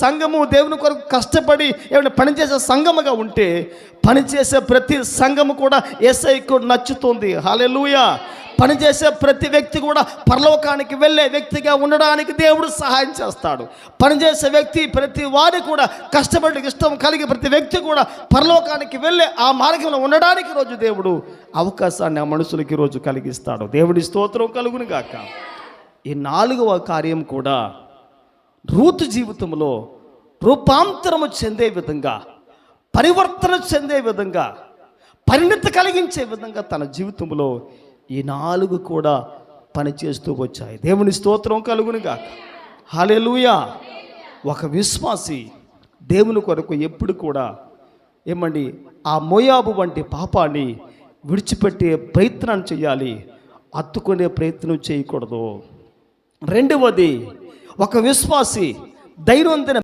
సంఘము దేవుని కొరకు కష్టపడి ఏమైనా పనిచేసే సంఘముగా ఉంటే పనిచేసే ప్రతి సంఘము కూడా యేసయ్యకు నచ్చుతుంది. హల్లెలూయా. పనిచేసే ప్రతి వ్యక్తి కూడా పరలోకానికి వెళ్ళే వ్యక్తిగా ఉండడానికి దేవుడు సహాయం చేస్తాడు. పనిచేసే వ్యక్తి ప్రతి వారి కూడా కష్టపడి ఇష్టం కలిగి ప్రతి వ్యక్తి కూడా పరలోకానికి వెళ్ళే ఆ మార్గంలో ఉండడానికి రోజు దేవుడు అవకాశాన్ని ఆ మనుషులకి రోజు కలిగిస్తాడు. దేవుడి స్తోత్రం కలుగును గాక. ఈ 4వ కార్యం కూడా రూతు జీవితంలో రూపాంతరము చెందే విధంగా, పరివర్తన చెందే విధంగా, పరిణతి కలిగించే విధంగా తన జీవితంలో ఈ 4 కూడా పనిచేస్తూ వచ్చాయి. దేవుని స్తోత్రం కలుగునుగా. హల్లెలూయా. ఒక విశ్వాసి దేవుని కొరకు ఎప్పుడు కూడా ఆ మోయాబు వంటి పాపాన్ని విడిచిపెట్టే ప్రయత్నం చేయాలి, హత్తుకునే ప్రయత్నం చేయకూడదు. రెండవది, ఒక విశ్వాసి ధైర్యవంతుని